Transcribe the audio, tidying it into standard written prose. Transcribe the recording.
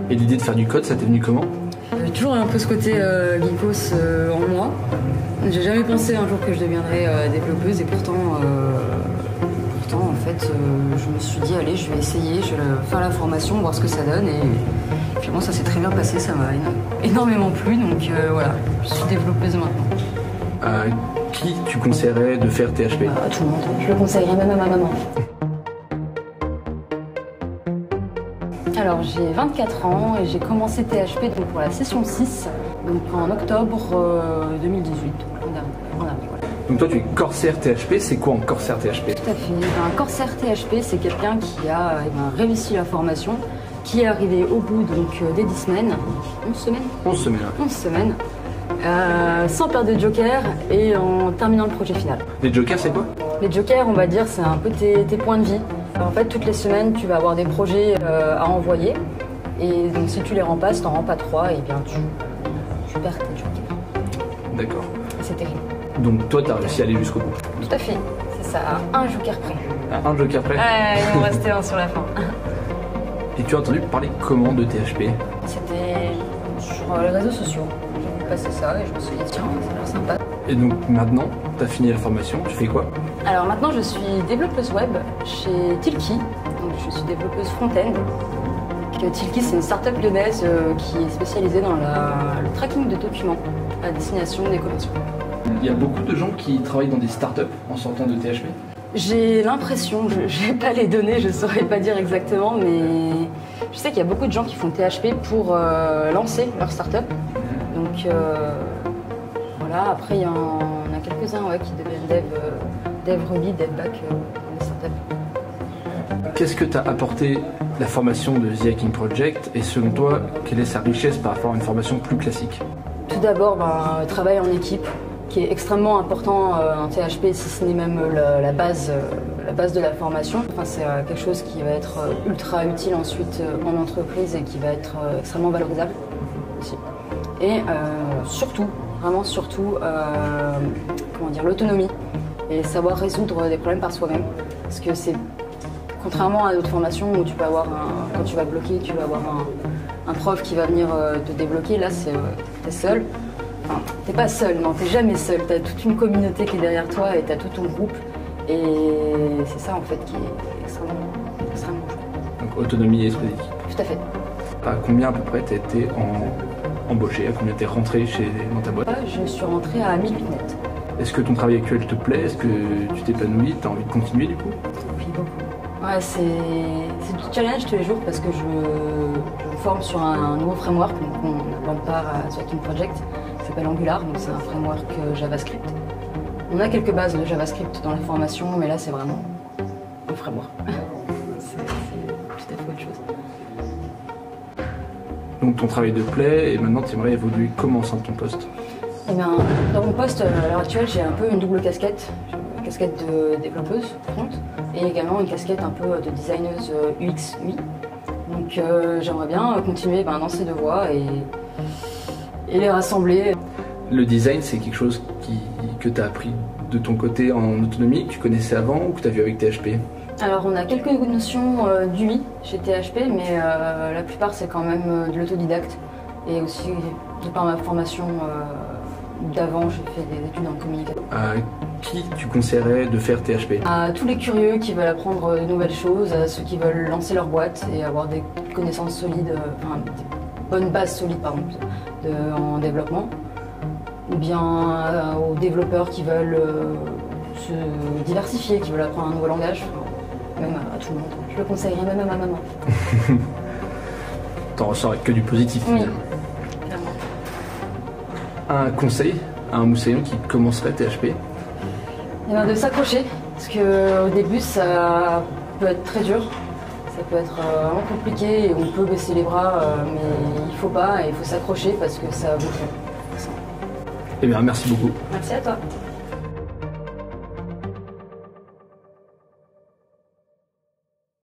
Et l'idée de faire du code, ça t'est venu comment? J'ai toujours un peu ce côté geekos en moi. J'ai jamais pensé un jour que je deviendrais développeuse et pourtant en fait, je me suis dit allez, je vais essayer, je vais faire la formation, voir ce que ça donne et finalement ça s'est très bien passé, ça m'a énormément plu donc voilà, je suis développeuse maintenant. Qui tu conseillerais de faire THP? À tout le monde, je le conseillerais même à ma maman. Alors j'ai 24 ans et j'ai commencé THP donc, pour la session 6 donc en octobre 2018, en dernier, voilà. Donc toi tu es Corsair THP, c'est quoi un Corsair THP? Tout à fait, un Corsair THP c'est quelqu'un qui a réussi la formation, qui est arrivé au bout donc, des 10 semaines, 11 semaines 11 semaines. 11 semaines, sans perdre de joker et en terminant le projet final. Les jokers c'est quoi? Les jokers on va dire c'est un peu tes points de vie. En fait toutes les semaines tu vas avoir des projets à envoyer et donc si tu les rends pas, si tu n'en rends pas 3, et bien tu perds tes jokers. D'accord. C'est terrible. Donc toi tu as réussi à aller jusqu'au bout? Tout à fait, c'est ça, à un joker près. À un joker près? Il m'en restait un sur la fin. Et tu as entendu parler comment de THP? C'était sur les réseaux sociaux. J'ai vu passer ça et je me suis dit tiens, ça a l'air sympa. Et donc maintenant, tu as fini la formation, tu fais quoi? Alors maintenant je suis développeuse web chez Tilki, donc je suis développeuse front-end. Tilki c'est une start-up lyonnaise qui est spécialisée dans le tracking de documents à destination des commerçants. Il y a beaucoup de gens qui travaillent dans des startups en sortant de THP? J'ai l'impression, je n'ai pas les données, je ne saurais pas dire exactement, mais je sais qu'il y a beaucoup de gens qui font THP pour lancer leur start-up. Donc voilà, après il y en a quelques-uns qui deviennent dev Ruby, dev back dans les startups. Qu'est-ce que t'as apporté la formation de The Hacking Project et selon toi, quelle est sa richesse par rapport à une formation plus classique? Tout d'abord, le travail en équipe, qui est extrêmement important en THP, si ce n'est même la base de la formation. Enfin, c'est quelque chose qui va être ultra utile ensuite en entreprise et qui va être extrêmement valorisable aussi. Et surtout, vraiment surtout, comment dire, l'autonomie et savoir résoudre des problèmes par soi-même. Parce que c'est contrairement à d'autres formations où tu peux avoir quand tu vas bloquer, tu vas avoir un prof qui va venir te débloquer. Là, t'es seul. Enfin, t'es pas seul, non, t'es jamais seul. T'as toute une communauté qui est derrière toi et t'as tout ton groupe. Et c'est ça en fait qui est extrêmement chouette. Donc autonomie et esprit d'équipe. Tout à fait. À combien à peu près t'as été embauché? À combien t'es rentré dans ta boîte? Je suis rentrée à 1008 net. Est-ce que ton travail actuel te plaît? Est-ce que tu t'épanouis? T'as envie de continuer du coup? Oui, beaucoup. Ouais, c'est du challenge tous les jours parce que je me forme sur un nouveau framework, donc on n'en part à The Hacking Project, qui s'appelle Angular, donc c'est un framework JavaScript. On a quelques bases de JavaScript dans la formation, mais là c'est vraiment un framework. c'est tout à fait autre chose. Donc ton travail te plaît et maintenant tu aimerais évoluer comment au sein de ton poste? Eh bien, dans mon poste, à l'heure actuelle, j'ai un peu une double casquette. Une casquette de développeuse front et également une casquette un peu de designeuse UX UI. Donc j'aimerais bien continuer dans ces deux voies et les rassembler. Le design, c'est quelque chose que tu as appris de ton côté en autonomie, que tu connaissais avant ou que tu as vu avec THP? Alors on a quelques notions d'UI chez THP, mais la plupart c'est quand même de l'autodidacte. Et aussi, de par ma formation d'avant, j'ai fait des études en communication. À qui tu conseillerais de faire THP? À tous les curieux qui veulent apprendre de nouvelles choses, à ceux qui veulent lancer leur boîte et avoir des connaissances solides, enfin des bonnes bases solides pardon, en développement. Ou bien aux développeurs qui veulent se diversifier, qui veulent apprendre un nouveau langage. Même à tout le monde. Je le conseillerais même à ma maman. T'en ressors avec que du positif finalement. Clairement. Un conseil à un moussaillon qui commencerait THP? De s'accrocher, parce qu'au début ça peut être très dur, ça peut être vraiment compliqué et on peut baisser les bras, mais il faut pas et il faut s'accrocher parce que ça vaut le coup. Eh bien merci beaucoup. Merci à toi.